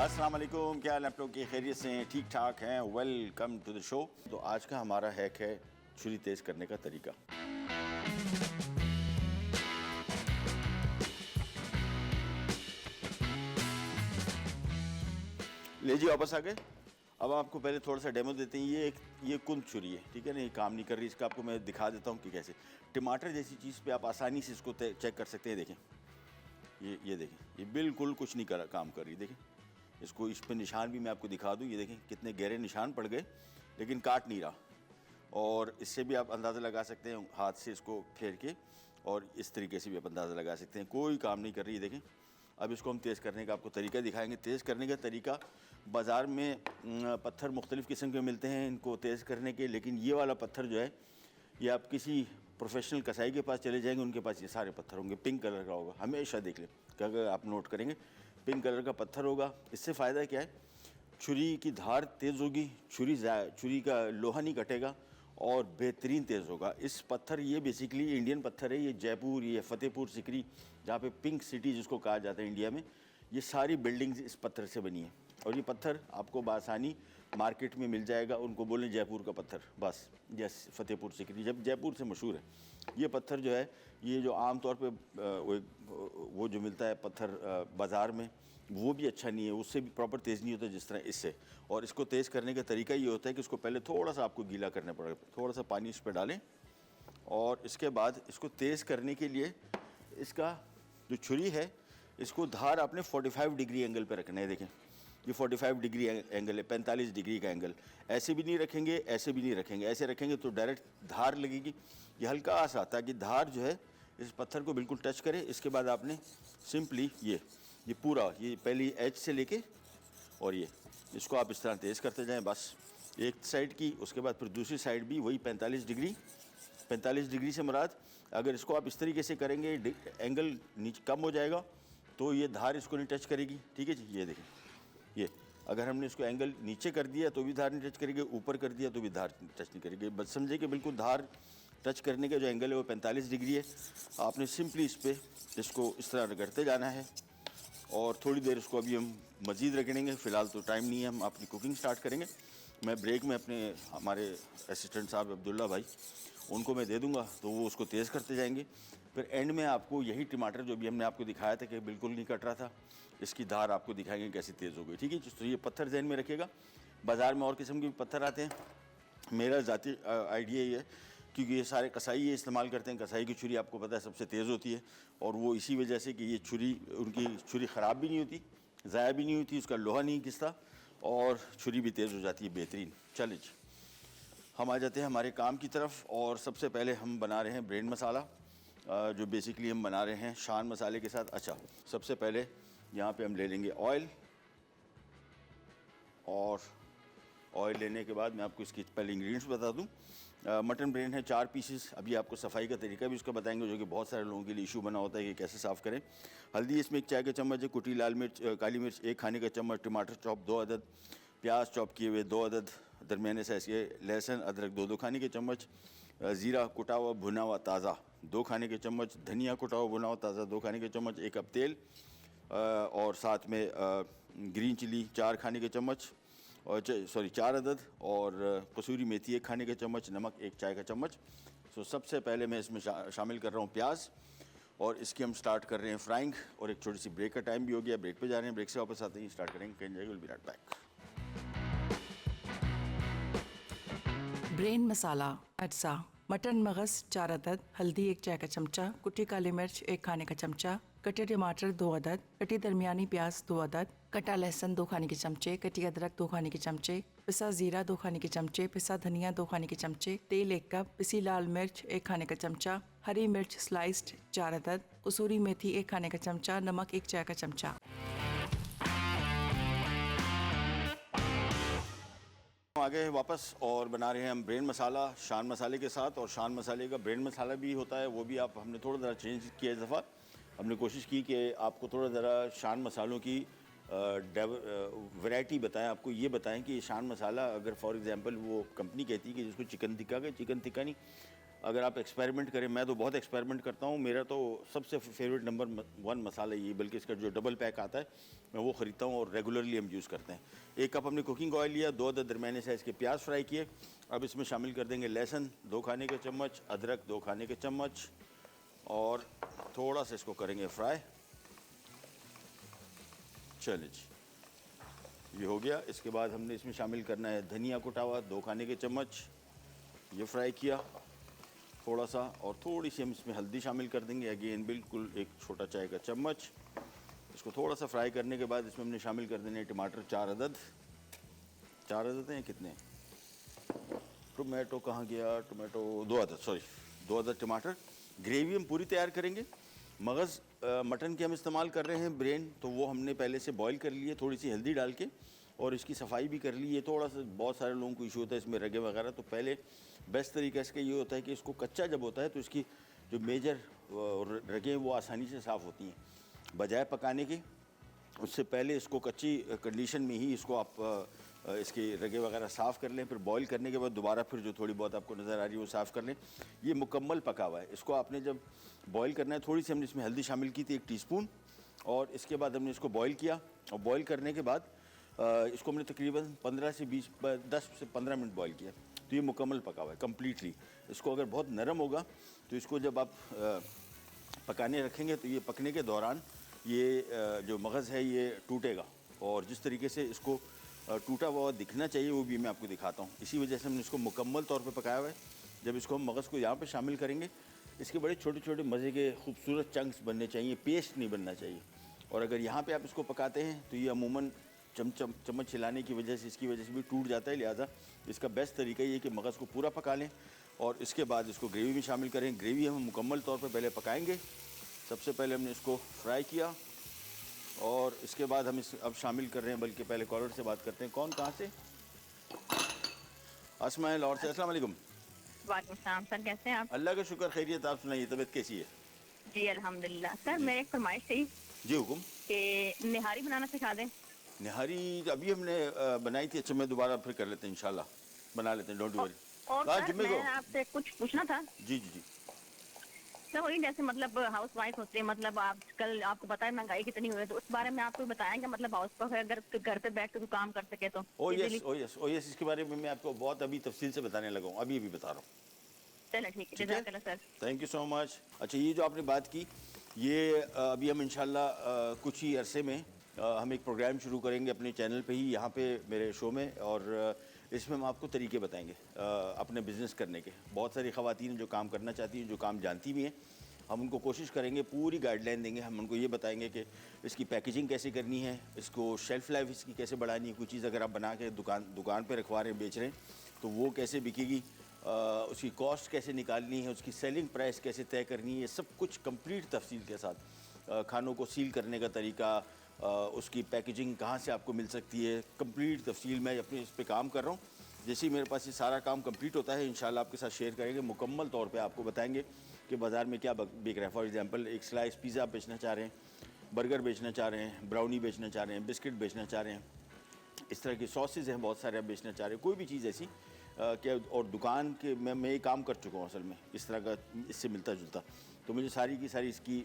अस्सलाम वालेकुम, क्या हाल आप लोग की खैरियत से हैं, ठीक ठाक हैं? Welcome to the show. तो आज का हमारा हैक है छुरी तेज़ करने का तरीका। ले जी वापस आ गए। अब आपको पहले थोड़ा सा डेमो देते हैं। ये कुंद छुरी है, ठीक है ना, ये काम नहीं कर रही। इसका आपको मैं दिखा देता हूँ कि कैसे टमाटर जैसी चीज़ पे आप आसानी से इसको चेक कर सकते हैं। देखें, ये देखें, ये बिल्कुल कुछ नहीं काम कर रही। देखें, इसको इस पे निशान भी मैं आपको दिखा दूं। ये देखें कितने गहरे निशान पड़ गए, लेकिन काट नहीं रहा। और इससे भी आप अंदाज़ा लगा सकते हैं, हाथ से इसको फेर के, और इस तरीके से भी आप अंदाज़ा लगा सकते हैं। कोई काम नहीं कर रही है। देखें, अब इसको हम तेज़ करने का आपको तरीका दिखाएंगे। तेज़ करने का तरीका, बाज़ार में पत्थर मुख्तलिफ़ किस्म के मिलते हैं इनको तेज़ करने के, लेकिन ये वाला पत्थर जो है, ये आप किसी प्रोफेशनल कसाई के पास चले जाएंगे, उनके पास ये सारे पत्थर होंगे। पिंक कलर का होगा, हमेशा देख लें कि अगर आप नोट करेंगे पिंक कलर का पत्थर होगा। इससे फ़ायदा क्या है, छुरी की धार तेज़ होगी, छुरी का लोहा नहीं कटेगा और बेहतरीन तेज़ होगा। इस पत्थर, ये बेसिकली इंडियन पत्थर है। ये जयपुर, ये फतेहपुर सिकरी, जहाँ पे पिंक सिटी जिसको कहा जाता है इंडिया में, ये सारी बिल्डिंग्स इस पत्थर से बनी है। और ये पत्थर आपको बासानी मार्केट में मिल जाएगा। उनको बोलें जयपुर का पत्थर, बस। जैसे फतेहपुर सिकरी जब जयपुर से मशहूर है। ये पत्थर जो है, ये जो आम तौर पे वो जो मिलता है पत्थर बाज़ार में, वो भी अच्छा नहीं है, उससे भी प्रॉपर तेज़ नहीं होता जिस तरह इससे। और इसको तेज़ करने का तरीका ये होता है कि इसको पहले थोड़ा सा आपको गीला करना पड़ेगा। थोड़ा सा पानी इस पर डालें, और इसके बाद इसको तेज़ करने के लिए इसका जो छुरी है, इसको धार आपने 45 डिग्री एंगल पे रखना है। देखें, ये 45 डिग्री एंगल है, 45 डिग्री का एंगल। ऐसे भी नहीं रखेंगे, ऐसे भी नहीं रखेंगे। ऐसे रखेंगे तो डायरेक्ट धार लगेगी। ये हल्का सा, ताकि धार जो है इस पत्थर को बिल्कुल टच करे। इसके बाद आपने सिंपली ये पूरा, ये पहली एज से लेके, और ये इसको आप इस तरह तेज़ करते जाएं, बस एक साइड की। उसके बाद फिर दूसरी साइड भी वही 45 डिग्री। 45 डिग्री से मुराद, अगर इसको आप इस तरीके से करेंगे, एंगल नीचे कम हो जाएगा तो ये धार इसको नहीं टच करेगी। ठीक है जी, ये देखें, ये अगर हमने इसको एंगल नीचे कर दिया तो भी धार नहीं टच करेगी, ऊपर कर दिया तो भी धार टच नहीं करेगी। बस समझे कि बिल्कुल धार टच करने का जो एंगल है वो 45 डिग्री है। आपने सिंपली इस पर इसको इस तरह रगड़ते जाना है, और थोड़ी देर इसको अभी हम मज़ीद रगड़ेंगे। फ़िलहाल तो टाइम नहीं है, हम अपनी कुकिंग स्टार्ट करेंगे। मैं ब्रेक में हमारे असिस्टेंट साहब अब्दुल्ला भाई, उनको मैं दे दूंगा, तो वो उसको तेज़ करते जाएंगे। फिर एंड में आपको यही टमाटर जो भी हमने आपको दिखाया था कि बिल्कुल नहीं कट रहा था, इसकी धार आपको दिखाएंगे कैसे तेज़ हो गई। ठीक है, तो ये पत्थर जहन में रखिएगा। बाज़ार में और किस्म के भी पत्थर आते हैं। मेरा ज़ाती आइडिया ये है, क्योंकि ये सारे कसाई ये इस्तेमाल करते हैं। कसाई की छुरी आपको पता है सबसे तेज़ होती है, और वो इसी वजह से कि ये छुरी, उनकी छुरी ख़राब भी नहीं होती, ज़ाया भी नहीं होती, उसका लोहा नहीं घिसता, और छुरी भी तेज़ हो जाती है बेहतरीन। चलिए जी, हम आ जाते हैं हमारे काम की तरफ। और सबसे पहले हम बना रहे हैं ब्रेन मसाला, जो बेसिकली हम बना रहे हैं शान मसाले के साथ। अच्छा, सबसे पहले यहाँ पे हम ले लेंगे ऑयल, और ऑयल लेने के बाद मैं आपको इसकी पहले इंग्रेडिएंट्स बता दूँ। मटन ब्रेन है 4 पीसेस। अभी आपको सफाई का तरीका भी उसका बताएंगे, जो कि बहुत सारे लोगों के लिए इशू बना होता है कि कैसे साफ़ करें। हल्दी इसमें 1 चाय का चम्मच है, कुटी लाल मिर्च, काली मिर्च 1 खाने का चम्मच, टमाटर चॉप 2 अदद, प्याज चॉप किए हुए 2 अदद दरमियाने साइज़ के, लहसुन अदरक 2 खाने के चम्मच, ज़ीरा कुटा हुआ भुना हुआ ताज़ा 2 खाने के चम्मच, धनिया कुटा हुआ भुना हुआ ताज़ा 2 खाने के चम्मच, 1 कप तेल, और साथ में ग्रीन चिली 4 खाने के चम्मच, और 4 अदद, और कसूरी मेथी 1 खाने का चम्मच, नमक 1 चाय का चम्मच। सो सबसे पहले मैं इसमें शामिल कर रहा हूँ प्याज, और इसकी हम स्टार्ट कर रहे हैं फ्राइंग। और एक छोटी सी ब्रेक का टाइम भी हो गया, ब्रेक पे जा रहे हैं। ब्रेक से वापस आते ही स्टार्ट करेंगे। कहीं जाएगी, will be right back. Brain masala अज्जा: मटन मगज़ 4 अदद, हल्दी 1 चाय का चमचा, कुटी काली मिर्च 1 खाने का चमचा, कटे टमाटर 2 अदद, कटी दरमियानी प्याज 2 अदद, कटा लहसुन 2 खाने के चमचे, कटी अदरक 2 खाने के चमचे, पिसा ज़ीरा 2 खाने के चमचे, पिसा धनिया 2 खाने के चमचे, तेल 1 कप, पिसी लाल मिर्च 1 खाने का चमचा, हरी मिर्च स्लाइस्ड 4 अदद, कसूरी मेथी 1 खाने का चमचा, नमक 1 चाय का चमचा। आगे वापस और बना रहे हैं हम ब्रेन मसाला शान मसाले के साथ। और शान मसाले का ब्रेन मसाला भी होता है, वो भी हमने थोड़ा ज़रा चेंज किया। इस दफ़ा हमने कोशिश की कि आपको थोड़ा ज़रा शान मसालों की वैरायटी बताएं। आपको ये बताएं कि शान मसाला, अगर फॉर एग्जांपल वो कंपनी कहती है कि जिसको चिकन टिक्का का, चिकन टिक्का नहीं, अगर आप एक्सपेरिमेंट करें, मैं तो बहुत एक्सपेरिमेंट करता हूँ, मेरा तो सबसे फेवरेट नंबर 1 मसाला ये, बल्कि इसका जो डबल पैक आता है मैं वो ख़रीदता हूँ और रेगुलरली हम यूज़ करते हैं। 1 कप हमने कुकिंग ऑयल लिया, 2 अदद दरमियाने साइज़ के प्याज फ्राई किए। अब इसमें शामिल कर देंगे लहसुन 2 खाने के चम्मच, अदरक 2 खाने के चम्मच, और थोड़ा सा इसको करेंगे फ्राई। चलिए जी, ये हो गया। इसके बाद हमने इसमें शामिल करना है धनिया कुटा हुआ 2 खाने के चम्मच, ये फ्राई किया थोड़ा सा, और थोड़ी सी हम इसमें हल्दी शामिल कर देंगे, अगेन बिल्कुल 1 छोटा चाय का चम्मच। इसको थोड़ा सा फ्राई करने के बाद इसमें हमने शामिल कर देने टमाटर 4 अदद। 4 अदद हैं कितने? टोमेटो कहाँ गया? टोमेटो 2 अदद, सॉरी 2 अदद टमाटर। ग्रेवी हम पूरी तैयार करेंगे। मगज़ मटन के हम इस्तेमाल कर रहे हैं, ब्रेन तो वो हमने पहले से बॉईल कर लिए थोड़ी सी हल्दी डाल के, और इसकी सफाई भी कर ली। ये थोड़ा सा बहुत सारे लोगों को इशू होता है इसमें रगे वगैरह, तो पहले बेस्ट तरीका इसका ये होता है कि इसको कच्चा जब होता है तो इसकी जो मेजर रगें वो आसानी से साफ़ होती हैं, बजाय पकाने के। उससे पहले इसको कच्ची कंडीशन में ही इसको आप इसके रगे वगैरह साफ़ कर लें, फिर बॉईल करने के बाद दोबारा फिर जो थोड़ी बहुत आपको नज़र आ रही है वो साफ़ कर लें। ये मुकम्मल पका हुआ है। इसको आपने जब बॉईल करना है, थोड़ी सी हमने इसमें हल्दी शामिल की थी 1 टीस्पून, और इसके बाद हमने इसको बॉईल किया, और बॉईल करने के बाद इसको हमने तकरीबन 10 से 15 मिनट बॉईल किया। तो ये मुकम्मल पका हुआ है कम्प्लीटली। इसको अगर बहुत नरम होगा तो इसको जब आप पकाने रखेंगे तो ये पकने के दौरान ये जो मगज़ है ये टूटेगा, और जिस तरीके से इसको टूटा हुआ दिखना चाहिए वो भी मैं आपको दिखाता हूँ। इसी वजह से हमने इसको मुकम्मल तौर पे पकाया हुआ है। जब इसको हम मगज़ को यहाँ पे शामिल करेंगे, इसके बड़े छोटे छोटे मज़े के खूबसूरत चंक्स बनने चाहिए, पेस्ट नहीं बनना चाहिए। और अगर यहाँ पे आप इसको पकाते हैं तो ये अमूमन चम्मच हिलाने की वजह से, इसकी वजह से भी टूट जाता है। लिहाजा इसका बेस्ट तरीका ये है कि मगज़ को पूरा पका लें और इसके बाद इसको ग्रेवी में शामिल करें। ग्रेवी हम मुकम्मल तौर पे पहले पकाएंगे। सबसे पहले हमने इसको फ्राई किया, और इसके बाद हम इस अब शामिल कर रहे हैं, बल्कि पहले कॉलर से बात करते हैं। कौन कहाँ से? अस्मा लाहौर से। अस्सलाम वालेकुम। वालेकुम सलाम सर, कैसे हैं आप? अल्लाह का शुक्र, खैरियत। आप सुनाइए, तबीयत कैसी है? जी अल्हम्दुलिल्लाह। सर मेरे एक फरमाइश थी जी हुकुम। कि निहारी बनाना सिखा दें। निहारी अभी हमने बनाई थी। अच्छा, मैं दोबारा फिर कर लेते हैं, इंशाल्लाह बना लेते हैं, डोंट वरी। और सर मैं आपसे कुछ पूछना था। जी जी जी। सर वही जैसे मतलब हाउस वाइफ होते हैं, मतलब आजकल आपको पता है महंगाई कितनी हुई है, तो उस बारे में आपको बताएंगे मतलब हाउस वाइफ अगर घर पे बैठ कर काम कर सके तो। ओ यस ओ यस ओ यस, इसके बारे में मैं आपको बहुत अभी तफसील से बताने लगा हूँ, अभी बता रहा हूँ। चलो ठीक है, जज़ाकल्लाह sir. Thank you so much. अच्छा, ये जो आपने बात की, ये अभी हम इंशाल्लाह कुछ ही अरसे में हम एक प्रोग्राम शुरू करेंगे अपने चैनल पे ही, यहाँ पे मेरे शो में, और इसमें हम आपको तरीके बताएंगे अपने बिज़नेस करने के। बहुत सारी ख़वातीन जो काम करना चाहती हैं, जो काम जानती भी हैं, हम उनको कोशिश करेंगे, पूरी गाइडलाइन देंगे। हम उनको ये बताएंगे कि इसकी पैकेजिंग कैसे करनी है, इसको शेल्फ़ लाइफ इसकी कैसे बढ़ानी है। कोई चीज़ अगर आप बना के दुकान पे रखवा रहे हैं, बेच रहे हैं, तो वो कैसे बिकेगी, उसकी कॉस्ट कैसे निकालनी है, उसकी सेलिंग प्राइस कैसे तय करनी है, ये सब कुछ कंप्लीट तफसील के साथ। खानों को सील करने का तरीका, उसकी पैकेजिंग कहाँ से आपको मिल सकती है, कंप्लीट तफसील मैं अपने इस पे काम कर रहा हूँ। जैसे ही मेरे पास ये सारा काम कंप्लीट होता है, इंशाल्लाह आपके साथ शेयर करेंगे। मुकम्मल तौर पे आपको बताएंगे कि बाज़ार में क्या बिक रहा है। फॉर एग्जांपल, एक स्लाइस पिज़्ज़ा बेचना चाह रहे हैं, बर्गर बेचना चाह रहे हैं, ब्राउनी बेचना चाह रहे हैं, बिस्किट बेचना चाह रहे हैं, इस तरह की सॉसेज हैं बहुत सारे आप बेचना चाह रहे हैं, कोई भी चीज़ ऐसी क्या। और दुकान के मैं ये काम कर चुका हूँ असल में, इस तरह का, इससे मिलता जुलता, तो मुझे सारी की सारी इसकी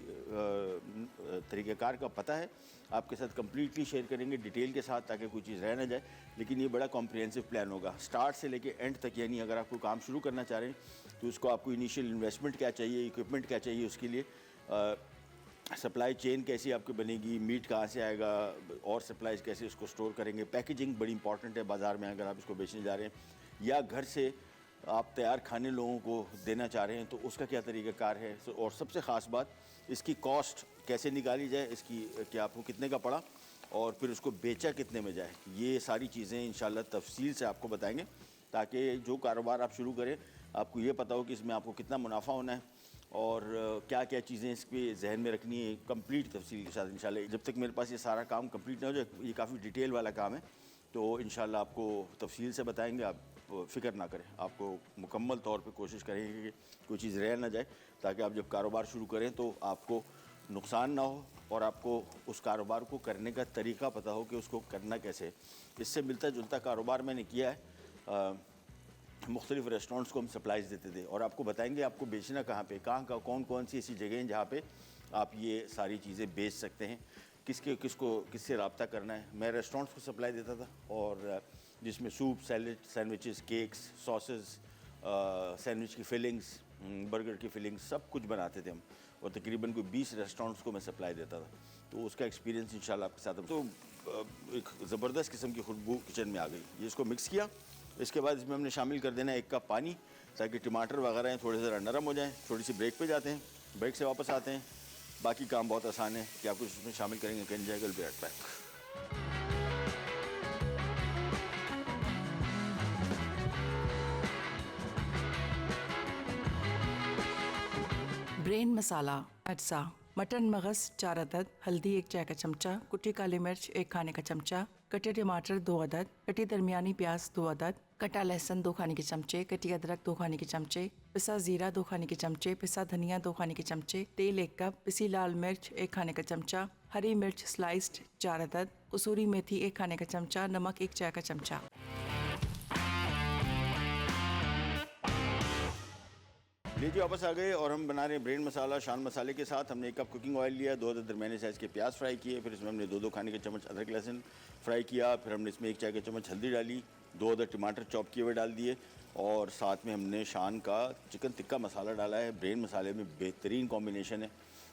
तरीक़ाकार का पता है। आपके साथ कम्प्लीटली शेयर करेंगे डिटेल के साथ, ताकि कोई चीज़ रह ना जाए। लेकिन ये बड़ा कॉम्प्रिहेंसिव प्लान होगा स्टार्ट से लेके एंड तक। यानी अगर आपको काम शुरू करना चाह रहे हैं तो उसको आपको इनिशियल इन्वेस्टमेंट क्या चाहिए, इक्विपमेंट क्या चाहिए, उसके लिए सप्लाई चेन कैसी आपकी बनेगी, मीट कहाँ से आएगा, और सप्लाईज कैसे उसको स्टोर करेंगे। पैकेजिंग बड़ी इंपॉर्टेंट है बाज़ार में अगर आप इसको बेचने जा रहे हैं, या घर से आप तैयार खाने लोगों को देना चाह रहे हैं तो उसका क्या तरीक़ाकार है। और सबसे ख़ास बात, इसकी कॉस्ट कैसे निकाली जाए, इसकी कि आपको कितने का पड़ा और फिर उसको बेचा कितने में जाए। ये सारी चीज़ें इंशाल्लाह तफसील से आपको बताएंगे, ताकि जो कारोबार आप शुरू करें आपको ये पता हो कि इसमें आपको कितना मुनाफा होना है और क्या क्या चीज़ें इसके जहन में रखनी है, कंप्लीट तफसील के साथ इंशाल्लाह। जब तक मेरे पास ये सारा काम कंप्लीट ना हो जाए, ये काफ़ी डिटेल वाला काम है, तो इंशाल्लाह आपको तफसील से बताएंगे। आप फ़िक्र ना करें, आपको मुकम्मल तौर पे कोशिश करेंगे कि कोई चीज़ रह ना जाए, ताकि आप जब कारोबार शुरू करें तो आपको नुकसान ना हो और आपको उस कारोबार को करने का तरीका पता हो कि उसको करना कैसे है। इससे मिलता जुलता कारोबार मैंने किया है, मुख्तलिफ रेस्टोरेंट्स को हम सप्लाईज देते थे और आपको बताएंगे आपको बेचना कहाँ पे, कहाँ कौन कौन सी ऐसी जगह हैं जहाँ पे आप ये सारी चीज़ें बेच सकते हैं, किससे रब्ता करना है। मैं रेस्टोरेंट्स को सप्लाई देता था और जिसमें soup, salad, sandwiches, cakes, sauces, sandwich की फिलिंग्स, बर्गर की फिलिंग्स, सब कुछ बनाते थे हम और तकरीबन कोई 20 रेस्टोरेंट्स को मैं सप्लाई देता था। तो उसका एक्सपीरियंस इंशाल्लाह आपके साथ तो एक ज़बरदस्त किस्म की खुशबू किचन में आ गई। ये इसको मिक्स किया, इसके बाद इसमें हमने शामिल कर देना है 1 कप पानी ताकि टमाटर वगैरह हैं थोड़े ज़रा नरम हो जाएं। थोड़ी सी ब्रेक पे जाते हैं, ब्रेक से वापस आते हैं। बाकी काम बहुत आसान है कि आप कुछ इसमें शामिल करेंगे, कैन जाएगा B right back. Brain masala, अज्जा, मटन मगज़ 4 अदद, हल्दी 1 चाय का चमचा, कुटी काली मिर्च 1 खाने का चमचा, कटे टमाटर 2 अदद, कटी दरमियानी प्याज 2 अदद, कटा लहसुन 2 खाने के चमचे, कटी अदरक 2 खाने के चमचे, पिसा ज़ीरा 2 खाने के चमचे, पिसा धनिया 2 खाने के चमचे, तेल 1 कप, पिसी लाल मिर्च 1 खाने का चमचा, हरी मिर्च स्लाइस्ड 4 अदद, कसूरी मेथी 1 खाने का चमचा, नमक 1 चाय का चमचा। लीजिए वापस आ गए और हम बना रहे हैं ब्रेन मसाला शान मसाले के साथ। हमने 1 कप कुकिंग ऑयल लिया, 2 अदद दरमियाने साइज़ के प्याज फ्राई किए, फिर इसमें हमने 2 खाने के चम्मच अदरक लहसुन फ्राई किया, फिर हमने इसमें 1 चाय का चम्मच हल्दी डाली, 2 अदद टमाटर चॉप किए हुए डाल दिए और साथ में हमने शान का चिकन टिक्का मसाला डाला है। ब्रेन मसाले में बेहतरीन कॉम्बिनेशन है।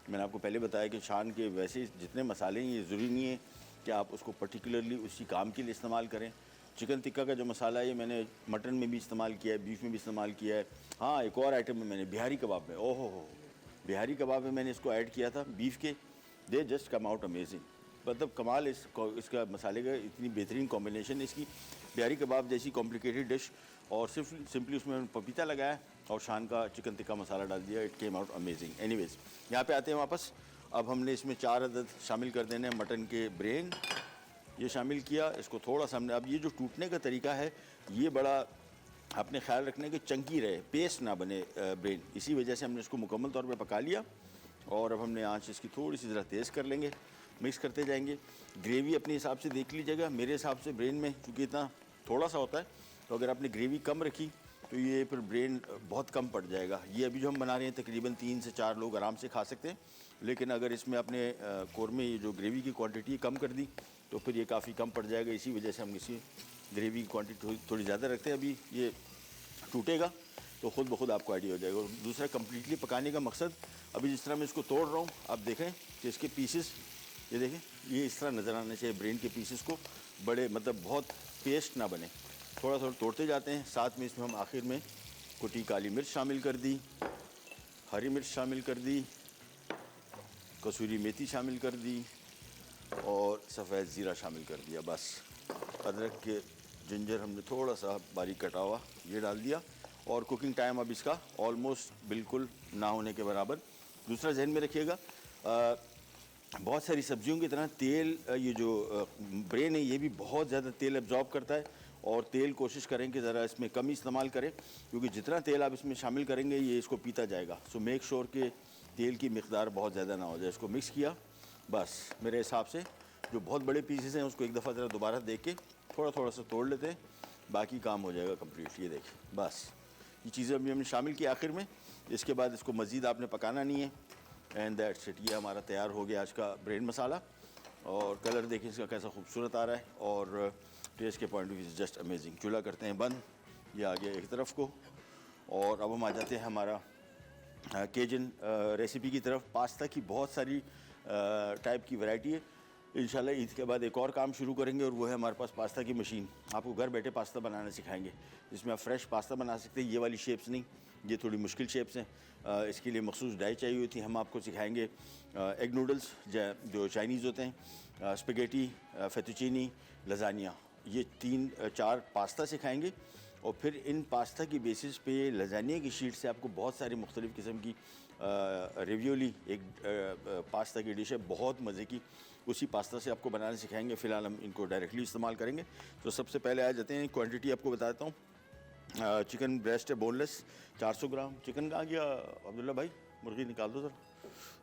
मैंने आपको पहले बताया कि शान के वैसे जितने मसाले हैं ये ज़रूरी नहीं है कि आप उसको पर्टिकुलरली उसी काम के लिए इस्तेमाल करें। चिकन टिक्का का जो मसाला है ये मैंने मटन में भी इस्तेमाल किया है, बीफ में भी इस्तेमाल किया है। हाँ, एक और आइटम में मैंने बिहारी कबाब में, ओहो हो, बिहारी कबाब में मैंने इसको ऐड किया था बीफ के। They just come out amazing. मतलब कमाल इसका मसाले का इतनी बेहतरीन कॉम्बिनेशन है इसकी। बिहारी कबाब जैसी कॉम्प्लिकेटेड डिश और सिंपली उसमें मैंने पपीता लगाया और शान का चिकन टिक्का मसाला डाल दिया। It came out amazing. Anyways, यहाँ पे आते हैं वापस। अब हमने इसमें 4 अदद शामिल कर देने हैं मटन के ब्रेन। ये शामिल किया, इसको थोड़ा सा हमने, अब ये जो टूटने का तरीका है ये बड़ा आपने ख्याल रखना है कि चंकी रहे, पेस्ट ना बने ब्रेन। इसी वजह से हमने इसको मुकम्मल तौर पे पका लिया और अब हमने आंच इसकी थोड़ी सी ज़रा तेज़ कर लेंगे, मिक्स करते जाएंगे। ग्रेवी अपने हिसाब से देख लीजिएगा। मेरे हिसाब से ब्रेन में चूँकि इतना थोड़ा सा होता है तो अगर आपने ग्रेवी कम रखी तो ये फिर ब्रेन बहुत कम पड़ जाएगा। ये अभी जो हम बना रहे हैं तकरीबन 3 से 4 लोग आराम से खा सकते हैं, लेकिन अगर इसमें आपने कौरमे ये जो ग्रेवी की क्वांटिटी कम कर दी तो फिर ये काफ़ी कम पड़ जाएगा। इसी वजह से हम इसी ग्रेवी की क्वांटिटी थोड़ी ज़्यादा रखते हैं। अभी ये टूटेगा तो ख़ुद ब खुद आपको आइडिया हो जाएगा। और दूसरा कम्प्लीटली पकाने का मकसद, अभी जिस तरह मैं इसको तोड़ रहा हूँ आप देखें कि इसके पीसेस, ये देखें, ये इस तरह नज़र आना चाहिए ब्रेन के पीसेस को, बड़े मतलब बहुत पेस्ट ना बने। थोड़ा थोड़ा तोड़ते जाते हैं। साथ में इसमें हम आखिर में कुटी काली मिर्च शामिल कर दी, हरी मिर्च शामिल कर दी, कसूरी मेथी शामिल कर दी और सफ़ेद ज़ीरा शामिल कर दिया। बस अदरक के जिंजर हमने थोड़ा सा बारीक कटा हुआ ये डाल दिया और कुकिंग टाइम अब इसका ऑलमोस्ट बिल्कुल ना होने के बराबर। दूसरा जहन में रखिएगा, बहुत सारी सब्जियों की तरह तेल, ये जो ब्रेन है ये भी बहुत ज़्यादा तेल एब्जॉर्ब करता है और तेल कोशिश करें कि ज़रा इसमें कम इस्तेमाल करें, क्योंकि जितना तेल आप इसमें शामिल करेंगे ये इसको पीता जाएगा। सो मेक श्योर कि तेल की मिकदार बहुत ज़्यादा ना हो जाए। इसको मिक्स किया, बस मेरे हिसाब से जो बहुत बड़े पीसेस हैं उसको एक दफ़ा ज़रा दोबारा देख के थोड़ा थोड़ा सा तोड़ लेते हैं, बाकी काम हो जाएगा कम्प्लीट। ये देखिए, बस ये चीज़ें अभी हमने शामिल की आखिर में। इसके बाद इसको मज़ीद आपने पकाना नहीं है। And that's it. ये हमारा तैयार हो गया आज का ब्रेन मसाला और कलर देखिए इसका कैसा खूबसूरत आ रहा है और टेस्ट के point of view just amazing. चूल्हा करते हैं बंद, ये आ गया एक तरफ को और अब हम आ जाते हैं हमारा केजन रेसिपी की तरफ। पास्ता की बहुत सारी टाइप की वैरायटी है। इंशाल्लाह ईद के बाद एक और काम शुरू करेंगे और वो है हमारे पास पास्ता की मशीन। आपको घर बैठे पास्ता बनाना सिखाएंगे जिसमें आप फ्रेश पास्ता बना सकते हैं। ये वाली शेप्स नहीं, ये थोड़ी मुश्किल शेप्स हैं। इसके लिए मखसूस डाई चाहिए हुई थी। हम आपको सिखाएंगे एग नूडल्स जो चाइनीज़ होते हैं, स्पेगेटी, फेतुचीनी, लजानिया, ये 3-4 पास्ता सिखाएंगे और फिर इन पास्ता की बेसिस पे लजानिया की शीट से आपको बहुत सारी मुख्तलिफ़ किस्म की रेवियोली एक पास्ता की डिश है, बहुत मज़े की। उसी पास्ता से आपको बनाना सिखाएंगे। फ़िलहाल हम इनको डायरेक्टली इस्तेमाल करेंगे। तो सबसे पहले आ जाते हैं, क्वांटिटी आपको बताता हूँ। चिकन ब्रेस्ट है बोनलेस 400 ग्राम। चिकन कहाँ गया अब्दुल्ला भाई, मुर्गी निकाल दो सर।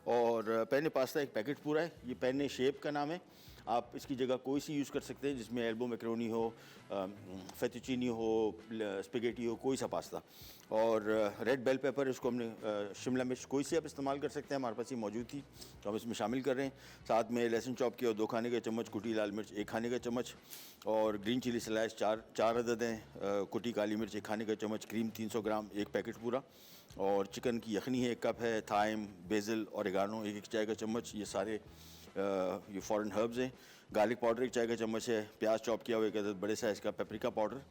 और पेने पास्ता एक पैकेट पूरा है। ये पेने शेप का नाम है आप इसकी जगह कोई सी यूज़ कर सकते हैं जिसमें एल्बो मैक्रोनी हो, फेतुचीनी हो, स्पेगेटी हो, कोई सा पास्ता। और रेड बेल पेपर, इसको हमने शिमला मिर्च कोई सी आप इस्तेमाल कर सकते हैं, हमारे पास ये मौजूद थी तो हम इसमें शामिल कर रहे हैं। साथ में लहसुन चॉप किया 2 खाने का चम्मच, कुटी लाल मिर्च 1 खाने का चम्मच, और ग्रीन चिली स्लाइस 4 अदद हैं, कुटी काली मिर्च 1 खाने का चम्मच, क्रीम 300 ग्राम 1 पैकेट पूरा, और चिकन की यखनी है 1 कप है, थाइम, बेसिल, ओरिगानो 1 चाय का चम्मच, ये सारे ये फॉरेन हर्ब्स हैं। गार्लिक पाउडर 1 चाय का चम्मच है, प्याज चॉप किया हुआ 1 अदद बड़े साइज़ का, पेपरिका पाउडर,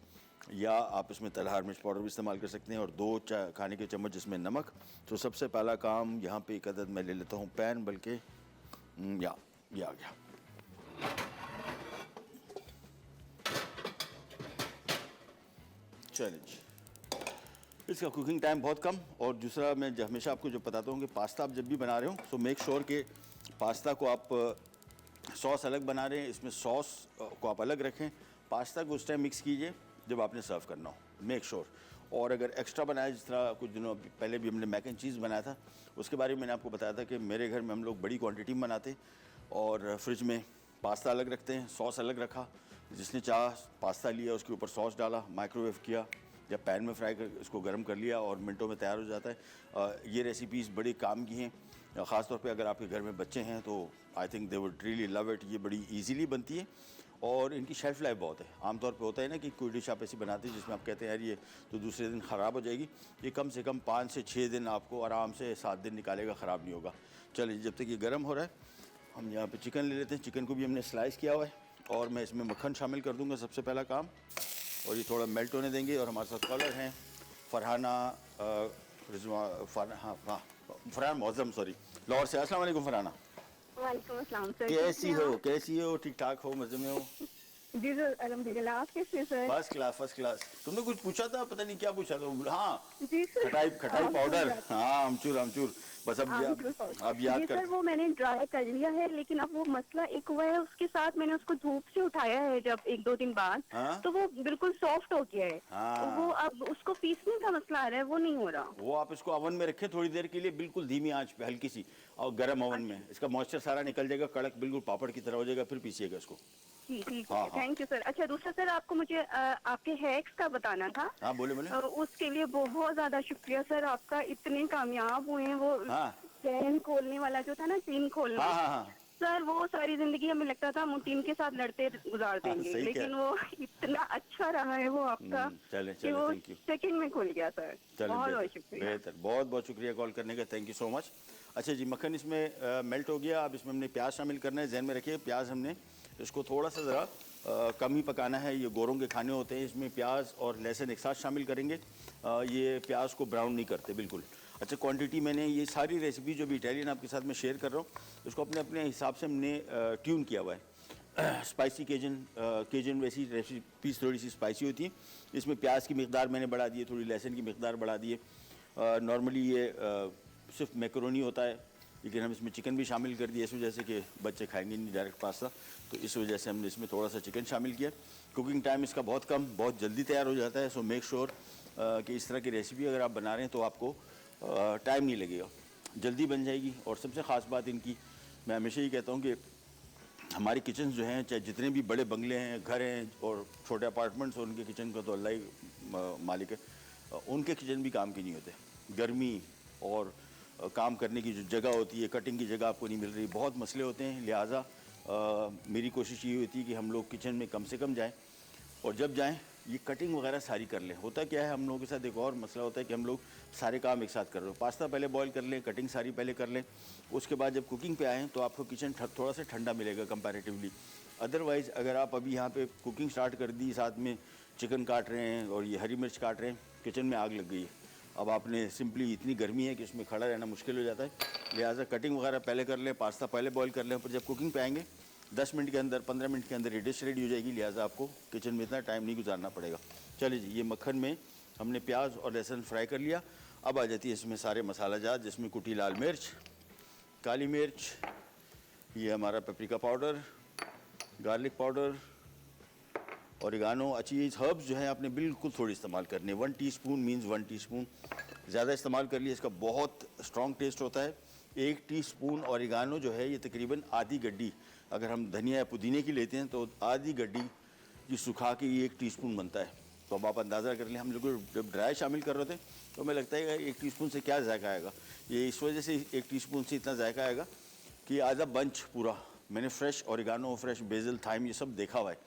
या आप इसमें तलहार मिर्च पाउडर भी इस्तेमाल कर सकते हैं, और 2 खाने के चम्मच जिसमें नमक। तो सबसे पहला काम यहाँ पे 1 अदद मैं ले लेता हूँ पैन, बल्कि ये आ गया। चलिए जी, इसका कुकिंग टाइम बहुत कम। और दूसरा, मैं हमेशा आपको जो बताता हूँ कि पास्ता आप जब भी बना रहे हो तो मेक श्योर कि पास्ता को आप सॉस अलग बना रहे हैं, इसमें सॉस को आप अलग रखें। पास्ता को उस टाइम मिक्स कीजिए जब आपने सर्व करना हो, मेक श्योर। और अगर एक्स्ट्रा बनाया, जिस तरह कुछ दिनों पहले भी हमने मैक एंड चीज़ बनाया था, उसके बारे में मैंने आपको बताया था कि मेरे घर में हम लोग बड़ी क्वांटिटी में बनाते और फ्रिज में पास्ता अलग रखते हैं, सॉस अलग रखा। जिसने चाह पास्ता लिया, उसके ऊपर सॉस डाला, माइक्रोवेव किया या पैन में फ्राई कर इसको गर्म कर लिया और मिनटों में तैयार हो जाता है। ये रेसिपीज़ बड़ी काम की हैं, ख़ास तौर पे अगर आपके घर में बच्चे हैं तो I think they would really love it. ये बड़ी इजीली बनती है और इनकी शेल्फ़ लाइफ बहुत है। आमतौर पे होता है ना कि कोई डिश आप ऐसी बनाते हैं जिसमें आप कहते हैं यार ये तो दूसरे दिन ख़राब हो जाएगी, ये कम से कम 5 से 6 दिन आपको आराम से 7 दिन निकालेगा, ख़राब नहीं होगा। चलिए, जब तक ये गर्म हो रहा है हम यहाँ पे चिकन ले लेते हैं। चिकन को भी हमने स्लाइस किया हुआ है और मैं इसमें मक्खन शामिल कर दूँगा सबसे पहला काम, और ये थोड़ा मेल्ट होने देंगे। और हमारे साथ कॉलर हैं फरहाना फरहान मौज़म, सॉरी, लाहौर से। अस्सलाम वालेकुम फरहाना। वालेकुम अस्सलाम सर। कैसी हो? ठीक ठाक हो? मज़े में हो? जी सर, अल्हम्दुलिल्लाह। आप कैसे सर? First class. तुमने कुछ पूछा था, पता नहीं क्या पूछा था। हाँ जी सर, खटाई पाउडर, हाँ आमचूर। बस अब याद कर। सर वो मैंने ड्राई कर लिया है, लेकिन अब वो मसला एक हुआ है, उसके साथ मैंने उसको धूप से उठाया है जब 1-2 दिन बाद, हाँ? तो वो बिल्कुल सॉफ्ट हो गया है। हाँ। तो वो अब उसको पीसने का मसला आ रहा है, वो नहीं हो रहा। वो आप इसको ओवन में रखें थोड़ी देर के लिए, बिल्कुल धीमी आंच पे हल्की सी, और गर्म ओवन में इसका मॉइस्चर सारा निकल जाएगा, कड़क बिल्कुल पापड़ की तरह हो जाएगा, फिर पीसिएगा इसको। जी ठीक हाँ, है, थैंक यू सर। अच्छा, दूसरा सर आपको मुझे आपके हैक्स का बताना था। हाँ बोले। उसके लिए बहुत ज्यादा शुक्रिया सर आपका, इतने कामयाब हुए हैं। वो हाँ चैन खोलने वाला जो था ना, चेन खोलना, हाँ। सर वो सारी जिंदगी हमें लगता था हम टीम के साथ लड़ते गुजार देंगे, सही लेकिन वो इतना अच्छा रहा है वो आपका चले कि वो थैंक यू। सेकंड में खुल गया सर। बहुत बहुत शुक्रिया। बेहतर, बहुत शुक्रिया कॉल करने का, थैंक यू सो मच। अच्छा जी, मक्खन इसमें मेल्ट हो गया। अब इसमें हमने प्याज शामिल करना है। जहन में रखिए, प्याज हमने इसको थोड़ा सा ज़रा कम ही पकाना है। ये गोरों के खाने होते हैं, इसमें प्याज और लहसुन एक साथ शामिल करेंगे। ये प्याज को ब्राउन नहीं करते बिल्कुल। अच्छा, क्वांटिटी मैंने ये सारी रेसिपी जो भी इटालियन आपके साथ में शेयर कर रहा हूँ, इसको अपने अपने हिसाब से हमने ट्यून किया हुआ है। स्पाइसी केजन वैसी रेसिपीज़ थोड़ी सी स्पाइसी होती है। इसमें प्याज की मिकदार मैंने बढ़ा दी है, थोड़ी लहसुन की मिकदार बढ़ा दी है। नॉर्मली ये सिर्फ मैकरोनी होता है, लेकिन हम इसमें चिकन भी शामिल कर दिया इस वजह से कि बच्चे खाएंगे नहीं डायरेक्ट पास्ता, तो इस वजह से हमने इसमें थोड़ा सा चिकन शामिल किया। कुकिंग टाइम इसका बहुत कम, बहुत जल्दी तैयार हो जाता है। सो मेक श्योर कि इस तरह की रेसिपी अगर आप बना रहे हैं तो आपको टाइम नहीं लगेगा, जल्दी बन जाएगी। और सबसे ख़ास बात इनकी, मैं हमेशा ही कहता हूँ कि हमारी किचन जो हैं, चाहे जितने भी बड़े बंगले हैं, घर हैं और छोटे अपार्टमेंट्स, और उनके किचन का तो अल्लाह ही मालिक है, उनके किचन भी काम के नहीं होते। गर्मी और काम करने की जो जगह होती है, कटिंग की जगह आपको नहीं मिल रही, बहुत मसले होते हैं। लिहाजा मेरी कोशिश ये होती है कि हम लोग किचन में कम से कम जाएं, और जब जाएं ये कटिंग वगैरह सारी कर लें। होता क्या है, हम लोगों के साथ एक और मसला होता है कि हम लोग सारे काम एक साथ कर रहे हो। पास्ता पहले बॉईल कर लें, कटिंग सारी पहले कर लें, उसके बाद जब कुकिंग पे आएँ तो आपको किचन थोड़ा सा ठंडा मिलेगा कंपैरेटिवली। अदरवाइज़ अगर आप अभी यहाँ पे कुकिंग स्टार्ट कर दी, साथ में चिकन काट रहे हैं और ये हरी मिर्च काट रहे हैं, किचन में आग लग गई है। अब आपने सिंपली, इतनी गर्मी है कि उसमें खड़ा रहना मुश्किल हो जाता है। लिहाजा कटिंग वगैरह पहले कर लें, पास्ता पहले बॉईल कर लें, पर जब कुकिंग पे आएंगे 10 मिनट के अंदर, 15 मिनट के अंदर ये डिश रेडी हो जाएगी। लिहाजा आपको किचन में इतना टाइम नहीं गुजारना पड़ेगा। चलिए जी, ये मक्खन में हमने प्याज और लहसुन फ्राई कर लिया। अब आ जाती है इसमें सारे मसाला जात, जिसमें कुटी लाल मिर्च, काली मिर्च, ये हमारा paprika powder, garlic powder, oregano. अच्छी हर्ब्स जो है आपने बिल्कुल थोड़ी इस्तेमाल करनी है। 1 टीस्पून मीन्स 1 टीस्पून, ज़्यादा इस्तेमाल कर लिए इसका बहुत स्ट्रॉन्ग टेस्ट होता है। 1 टीस्पून ओरिगानो जो है ये तकरीबन आधी गड्डी अगर हम धनिया या पुदीने की लेते हैं तो आधी गड्डी की सुखा के ये 1 टीस्पून बनता है। तो अब आप अंदाज़ा कर लें, हम लोग जब ड्राई शामिल कर रहे थे तो हमें लगता है कि 1 टीस्पून से क्या जायका आएगा। ये इस वजह से 1 टीस्पून से इतना जायका आएगा कि आधा बंच पूरा मैंने fresh oregano, fresh basil, thyme ये सब देखा हुआ है,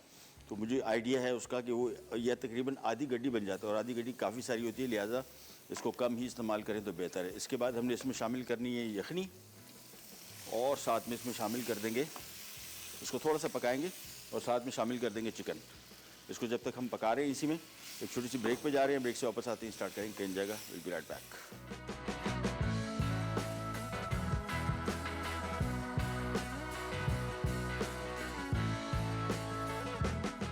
तो मुझे आइडिया है उसका कि वो यह तकरीबन आधी गड्डी बन जाता है और आधी गड्डी काफ़ी सारी होती है, लिहाजा इसको कम ही इस्तेमाल करें तो बेहतर है। इसके बाद हमने इसमें शामिल करनी है यखनी और साथ में इसमें शामिल कर देंगे, इसको थोड़ा सा पकाएंगे और साथ में शामिल कर देंगे चिकन। इसको जब तक हम पका रहे हैं इसी में एक छोटी सी ब्रेक पे जा रहे हैं, ब्रेक से वापस आते हैं, स्टार्ट करेंगे, कहीं जाएगा, will be right back.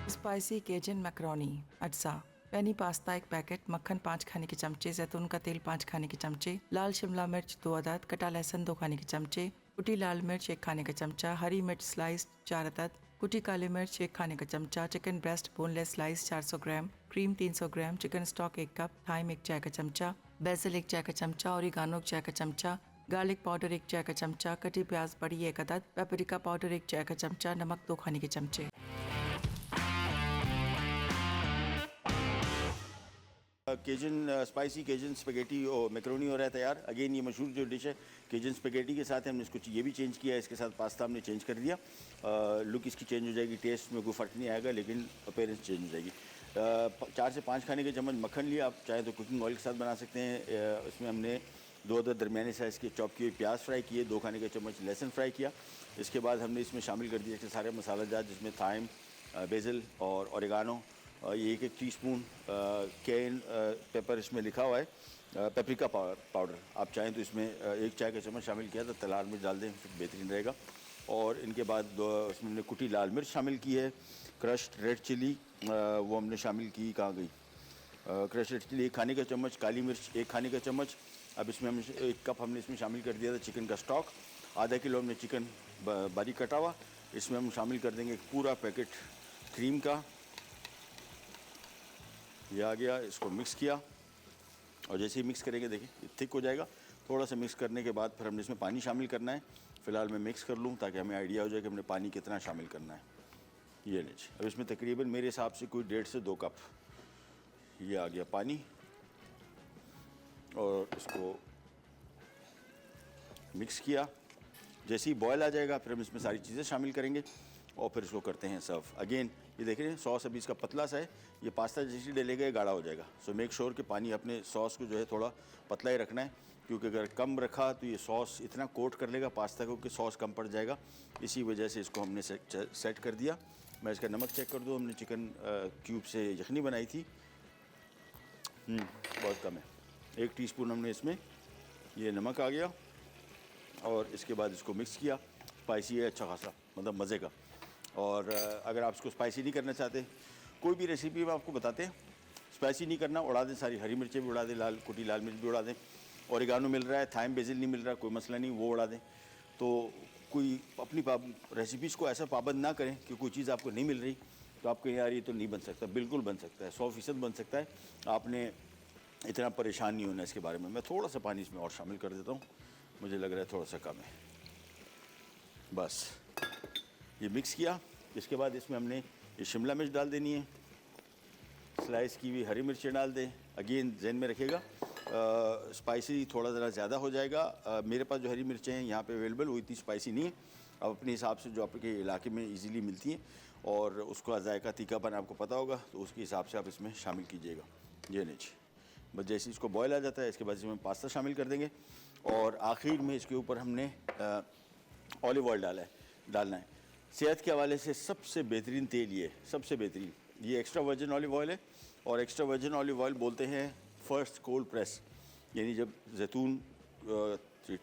Spicy केजन macaroni अज्जा, पैनी पास्ता 1 पैकेट, मक्खन 5 खाने के चमचे, जैतून का तेल 5 खाने के चमचे, लाल शिमला मिर्च 2 अदद, कटा लहसुन 2 खाने के चमचे, कुटी लाल मिर्च 1 खाने का चमचा, हरी मिर्च स्लाइस 4 अदद, कुटी काली मिर्च 1 खाने का चमचा, चिकन ब्रेस्ट बोनलेस स्लाइस 400 ग्राम, क्रीम 300 ग्राम, चिकन स्टॉक 1 कप, थाइम 1 चाय का चमचा, बेसिल 1 चाय का चमचा, ओरिगानो 1 चाय का चमचा, गार्लिक पाउडर 1 चाय का चमचा, कटी प्याज बड़ी 1 अदद, पेपरिका पाउडर 1 चाय का चमचा, नमक 2 खाने के चमचे। केजन स्पाइसी केजन स्पेगेटी और मैकरोनी हो रहा है तैयार। अगेन ये मशहूर जो डिश है केजन स्पेगेटी के साथ हमने इसको ये भी चेंज किया है, इसके साथ पास्ता हमने चेंज कर दिया। लुक इसकी चेंज हो जाएगी, टेस्ट में कोई फ़र्क नहीं आएगा लेकिन अपीयरेंस चेंज हो जाएगी। 4 से 5 खाने के चम्मच मक्खन लिया, आप चाहे तो कुकिंग ऑयल के साथ बना सकते हैं। इसमें हमने 2 अदद दरमियाने साइज़ के चॉप किए प्याज फ्राई किए, 2 खाने के चम्मच लहसुन फ्राई किया। इसके बाद हमने इसमें शामिल कर दिए इसके सारे मसाला जात, जिसमें थाइम, बेसिल और ओरिगानो, ये 1 टीस्पून कैन पेपर इसमें लिखा हुआ है, पेपरिका पाउडर। आप चाहें तो इसमें 1 चाय का चम्मच शामिल किया, तो तलार मिर्च डाल दें, फिर बेहतरीन रहेगा। और इनके बाद इसमें हमने कुटी लाल मिर्च शामिल की है, क्रश्ड रेड चिली वो हमने शामिल की, कहाँ गई, क्रश्ड रेड चिली 1 खाने का चम्मच, काली मिर्च 1 खाने का चम्मच। अब इसमें हम 1 कप हमने इसमें शामिल कर दिया था चिकन का स्टॉक, आधा किलो हमने चिकन बारीक कटा हुआ। इसमें हम शामिल कर देंगे 1 पूरा पैकेट क्रीम का, ये आ गया। इसको मिक्स किया और जैसे ही मिक्स करेंगे देखिए थिक हो जाएगा। थोड़ा सा मिक्स करने के बाद फिर हमने इसमें पानी शामिल करना है। फ़िलहाल मैं मिक्स कर लूँ ताकि हमें आइडिया हो जाए कि हमने पानी कितना शामिल करना है। ये लीजिए, अब इसमें तकरीबन मेरे हिसाब से कोई 1.5 से 2 कप ये आ गया पानी, और इसको मिक्स किया। जैसे ही बॉयल आ जाएगा फिर हम इसमें सारी चीज़ें शामिल करेंगे और फिर इसको करते हैं सर्व। अगेन ये देख रहे हैं सॉस अभी इसका पतला सा है, ये पास्ता जैसे डलेगा ये गाढ़ा हो जाएगा। सो मेक श्योर कि पानी अपने सॉस को जो है थोड़ा पतला ही रखना है, क्योंकि अगर कम रखा तो ये सॉस इतना कोट कर लेगा पास्ता को कि सॉस कम पड़ जाएगा। इसी वजह से इसको हमने सेट कर दिया। मैं इसका नमक चेक कर दूँ, हमने चिकन क्यूब से यखनी बनाई थी, बहुत कम है, 1 टीस्पून हमने इसमें ये नमक आ गया। और इसके बाद इसको मिक्स किया। स्पाइसी है अच्छा खासा, मतलब मज़े का। और अगर आप इसको स्पाइसी नहीं करना चाहते, कोई भी रेसिपी में आपको बताते हैं, स्पाइसी नहीं करना उड़ा दें, सारी हरी मिर्चें भी उड़ा दें, कुटी लाल मिर्च भी उड़ा दें, ओरिगानो मिल रहा है, थाइम बेसिल नहीं मिल रहा, कोई मसला नहीं, वो उड़ा दें। तो कोई अपनी रेसिपीज़ को ऐसा पाबंद ना करें कि कोई चीज़ आपको नहीं मिल रही तो आपको यार ये तो नहीं बन सकता। बिल्कुल बन सकता है, 100% बन सकता है। आपने इतना परेशान नहीं होना इसके बारे में। मैं थोड़ा सा पानी इसमें और शामिल कर देता हूँ, मुझे लग रहा है थोड़ा सा कम है। बस ये मिक्स किया। इसके बाद इसमें हमने ये शिमला मिर्च डाल देनी है, स्लाइस की हुई हरी मिर्चें डाल दें। अगेन जहन में रखिएगा स्पाइसी थोड़ा ज़रा ज़्यादा हो जाएगा। मेरे पास जो हरी मिर्चें हैं यहाँ पे अवेलेबल वो इतनी स्पाइसी नहीं है। अब अपने हिसाब से जो आपके इलाके में इजीली मिलती हैं और उसका जायका तीखापन आपको पता होगा, तो उसके हिसाब से आप इसमें शामिल कीजिएगा। ये नीचे बस जैसे इसको बॉयल आ जाता है, इसके बाद इसमें पास्ता शामिल कर देंगे और आखिर में इसके ऊपर हमने ऑलिव ऑयल डालना है। सेहत के हवाले से सबसे बेहतरीन तेल ये, सबसे बेहतरीन ये एक्स्ट्रा वर्जिन ऑलिव ऑयल है। और एक्स्ट्रा वर्जिन ऑलिव ऑयल बोलते हैं फर्स्ट कोल्ड प्रेस, यानी जब जैतून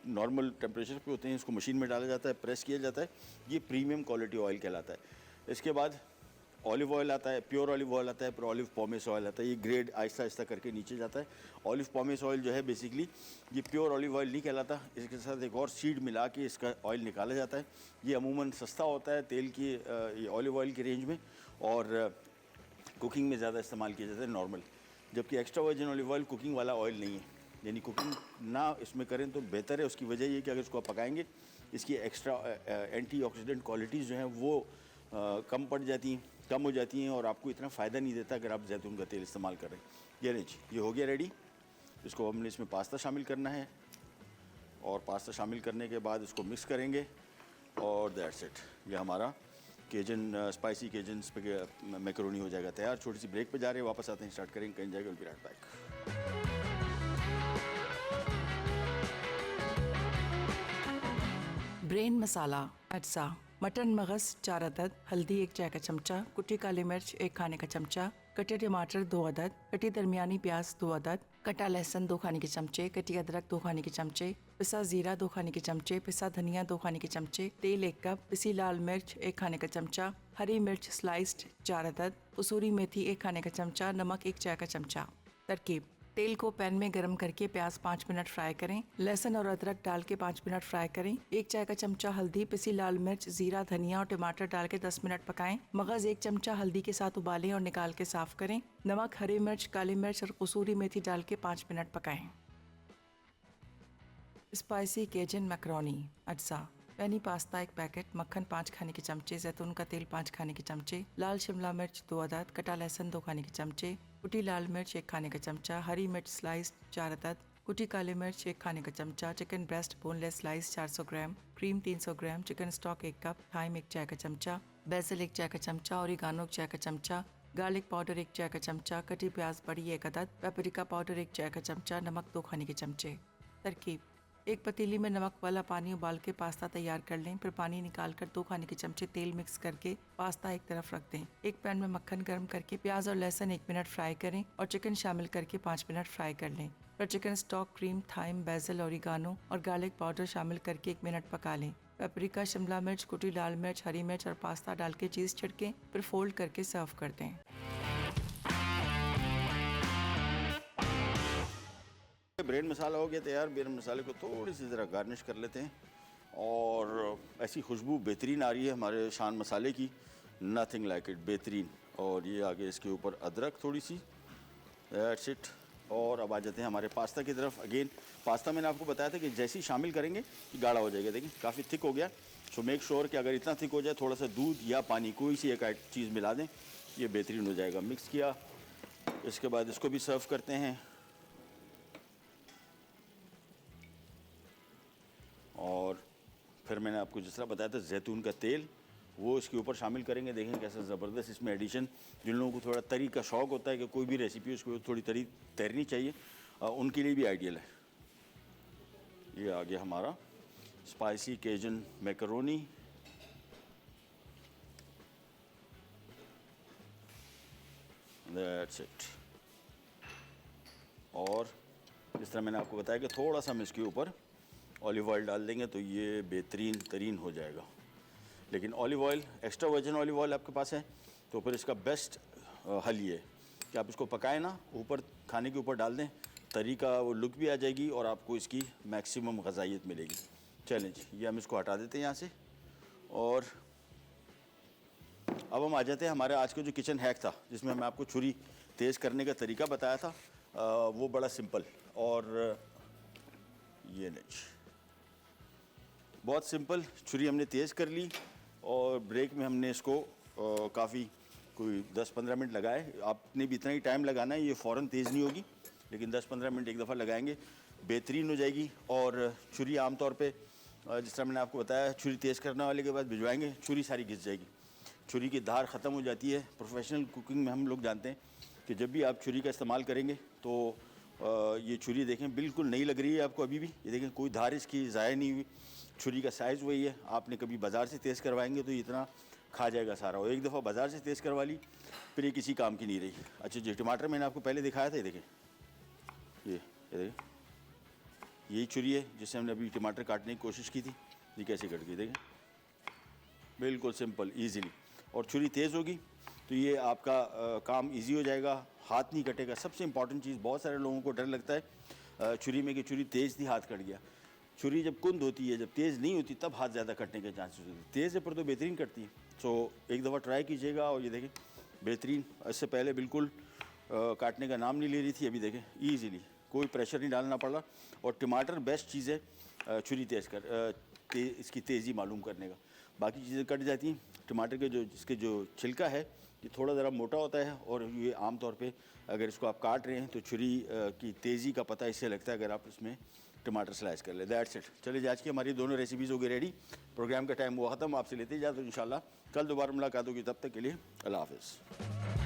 नॉर्मल टेम्परेचर पे होते हैं, इसको मशीन में डाला जाता है, प्रेस किया जाता है, ये प्रीमियम क्वालिटी ऑयल कहलाता है। इसके बाद ऑलिव ऑयल आता है, प्योर ऑलिव ऑयल आता है, फिर ऑलिव पॉमेस ऑयल आता है। ये ग्रेड आहिस्ता आहिस्ता करके नीचे जाता है। ऑलिव पॉमेस ऑयल जो है बेसिकली ये प्योर ऑलिव ऑयल नहीं कहलाता, इसके साथ एक और सीड मिला के इसका ऑयल निकाला जाता है। ये अमूमन सस्ता होता है तेल की ये ऑलिव ऑयल की रेंज में, और कुकिंग में ज़्यादा इस्तेमाल किया जाता है नॉर्मल। जबकि extra virgin olive oil cooking वाला ऑयल नहीं है, यानी कुकिंग ना इसमें करें तो बेहतर है। उसकी वजह ये कि अगर इसको आप पकाएंगे इसकी एक्स्ट्रा एंटीऑक्सीडेंट क्वालिटीज़ जो हैं वो कम पड़ जाती हैं, कम हो जाती हैं और आपको इतना फ़ायदा नहीं देता अगर आप जैतून का तेल इस्तेमाल कर रहे हैं। ये लीजिए, ये हो गया रेडी। इसको हमने इसमें पास्ता शामिल करना है और पास्ता शामिल करने के बाद इसको मिक्स करेंगे और दैट्स इट। ये हमारा केजन स्पाइसी केजन मैकरोनी हो जाएगा तैयार। छोटी सी ब्रेक पे जा रहे हैं, वापस आते हैं, स्टार्ट करेंगे, कहीं जाएगा, will be right back. Brain masala अज्जा, मटन मगज़ 4 अदद, हल्दी 1 चाय का चमचा, कुटी काली मिर्च 1 खाने का चमचा, कटे टमाटर 2 अदद, कटी दरमियानी प्याज 2 अदद, कटा लहसुन 2 खाने के चमचे, कटी अदरक 2 खाने के चमचे, पिसा जीरा 2 खाने के चमचे, पिसा धनिया 2 खाने के चमचे, तेल 1 कप, पिसी लाल मिर्च 1 खाने का चमचा, हरी मिर्च स्लाइस्ड 4 अदद, कसूरी मेथी 1 खाने का चमचा, नमक 1 चाय का चमचा। तरकीब: तेल को पैन में गरम करके प्याज 5 मिनट फ्राई करें, लहसुन और अदरक डाल के 5 मिनट फ्राई करें, 1 चाय का चमचा हल्दी, पिसी लाल मिर्च, जीरा, धनिया और टमाटर डाल के 10 मिनट पकाएं। मगज़ 1 चमचा हल्दी के साथ उबालें और निकाल के साफ करें। नमक, हरी मिर्च, काली मिर्च और कसूरी मेथी डाल के 5 मिनट पकाएं। स्पाइसी केजन मैकरोनी अज्जा, पैनी पास्ता 1 पैकेट, मक्खन 5 खाने के चमचे, जैतून का तेल 5 खाने के चमचे, लाल शिमला मिर्च 2 अदद, कटा लहसुन 2 खाने के चमचे, कुटी लाल मिर्च 1 खाने का चमचा, हरी मिर्च स्लाइस 4 अदद, कुटी काली मिर्च 1 खाने का चमचा, चिकन ब्रेस्ट बोनलेस स्लाइस 400 ग्राम, क्रीम 300 ग्राम, चिकन स्टॉक 1 कप, थाइम 1 चाय का चमचा, बेसिल 1 चाय का चमचा, ओरिगानो 1 चाय का चमचा, गार्लिक पाउडर 1 चाय का चमचा, कटी प्याज बड़ी 1 अदद, पेपरिका पाउडर 1 चाय का चमचा, नमक 2 खाने के चमचे। तरकीब: एक पतीली में नमक वाला पानी उबाल के पास्ता तैयार कर लें, फिर पानी निकाल कर 2 खाने के चमचे तेल मिक्स करके पास्ता एक तरफ रख दें। एक पैन में मक्खन गर्म करके प्याज और लहसुन 1 मिनट फ्राई करें और चिकन शामिल करके 5 मिनट फ्राई कर लें। फिर chicken stock, cream, thyme, basil, oregano और गार्लिक पाउडर शामिल करके 1 मिनट पका लें। पेपरिका, शिमला मिर्च, कुटी लाल मिर्च, हरी मिर्च और पास्ता डाल के चीज़ छिड़कें, फिर फोल्ड करके सर्व कर दें। ब्रेन मसाला हो गया तैयार। ब्रेन मसाले को थोड़ी सी ज़रा गार्निश कर लेते हैं और ऐसी खुशबू बेहतरीन आ रही है हमारे शान मसाले की, नथिंग लाइक इट, बेहतरीन। और ये आगे इसके ऊपर अदरक थोड़ी सी, दैट्स इट। और अब आ जाते हैं हमारे पास्ता की तरफ। अगेन पास्ता मैंने आपको बताया था कि जैसे ही शामिल करेंगे कि गाढ़ा हो जाएगा। देखिए काफ़ी थिक हो गया, सो मेक श्योर कि अगर इतना थिक हो जाए थोड़ा सा दूध या पानी कोई सी एक चीज़ मिला दें, ये बेहतरीन हो जाएगा। मिक्स किया, इसके बाद इसको भी सर्व करते हैं। और फिर मैंने आपको जिस तरह बताया था जैतून का तेल, वो इसके ऊपर शामिल करेंगे। देखें कैसा ज़बरदस्त इसमें एडिशन। जिन लोगों को थोड़ा तरी का शौक़ होता है कि कोई भी रेसिपी उसको थोड़ी तरी तैरनी चाहिए, उनके लिए भी आइडियल है। ये आ गया हमारा स्पाइसी केजन मैकरोनी। That's it. और जिस तरह मैंने आपको बताया कि थोड़ा सा हम इसके ऊपर ऑलिव ऑयल डाल देंगे तो ये बेहतरीन तरीन हो जाएगा। लेकिन olive oil, extra virgin olive oil आपके पास है तो फिर इसका बेस्ट हल ये है कि आप इसको पकाएं ना, ऊपर खाने के ऊपर डाल दें, तरी का वो लुक भी आ जाएगी और आपको इसकी मैक्सिमम ग़ज़ाइयत मिलेगी। चलें जी, ये हम इसको हटा देते हैं यहाँ से। और अब हम आ जाते हैं हमारे आज का जो किचन हैक था, जिसमें मैं आपको छुरी तेज़ करने का तरीका बताया था। वो बड़ा सिंपल और ये नहीं, बहुत सिंपल। छुरी हमने तेज़ कर ली और ब्रेक में हमने इसको काफ़ी कोई 10-15 मिनट लगाए। आपने भी इतना ही टाइम लगाना है, ये फ़ौरन तेज़ नहीं होगी, लेकिन 10-15 मिनट एक दफ़ा लगाएंगे बेहतरीन हो जाएगी। और छुरी आमतौर पे जिस तरह मैंने आपको बताया, छुरी तेज़ करने वाले के बाद भिजवाएंगे, छुरी सारी घिस जाएगी, छुरी की धार ख़त्म हो जाती है। प्रोफेशनल कुकिंग में हम लोग जानते हैं कि जब भी आप छुरी का इस्तेमाल करेंगे तो ये छुरी देखें बिल्कुल नई लग रही है आपको अभी भी। ये देखें कोई धार इसकी ज़ाया नहीं हुई, छुरी का साइज़ वही है। आपने कभी बाज़ार से तेज़ करवाएंगे तो इतना खा जाएगा सारा, और एक दफ़ा बाज़ार से तेज़ करवा ली फिर ये किसी काम की नहीं रही। अच्छा जी, टमाटर मैंने आपको पहले दिखाया था, ये देखें, ये देखें, यही छुरी है जिससे हमने अभी टमाटर काटने की कोशिश की थी। ये कैसे कट गई, देखें, बिल्कुल सिंपल, ईजीली। और छुरी तेज़ होगी तो ये आपका काम इजी हो जाएगा, हाथ नहीं कटेगा। सबसे इंपॉर्टेंट चीज़, बहुत सारे लोगों को डर लगता है छुरी में कि छुरी तेज़ थी हाथ कट गया। छुरी जब कुंद होती है, जब तेज़ नहीं होती, तब हाथ ज़्यादा कटने के चांसेस होते हैं। तेज़ है पर तो बेहतरीन कटती है। सो एक दफ़ा ट्राई कीजिएगा और ये देखें बेहतरीन। इससे पहले बिल्कुल काटने का नाम नहीं ले रही थी, अभी देखें ईजीली, कोई प्रेशर नहीं डालना पड़ा। और टमाटर बेस्ट चीज़ है छुरी इसकी तेज़ी मालूम करने का। बाकी चीज़ें कट जाती हैं। टमाटर के इसके जो छिलका है ये थोड़ा ज़रा मोटा होता है और ये आम तौर पे अगर इसको आप काट रहे हैं तो छुरी की तेज़ी का पता इससे लगता है अगर आप इसमें टमाटर स्लाइस कर ले। That's it. चलिए आज की हमारी दोनों रेसिपीज़ हो गई रेडी। प्रोग्राम का टाइम हुआ ख़त्म, आपसे लेते ही जाते इंशाल्लाह कल दोबारा मुलाकात होगी। तब तक के लिए अल्लाह हाफ़िज़।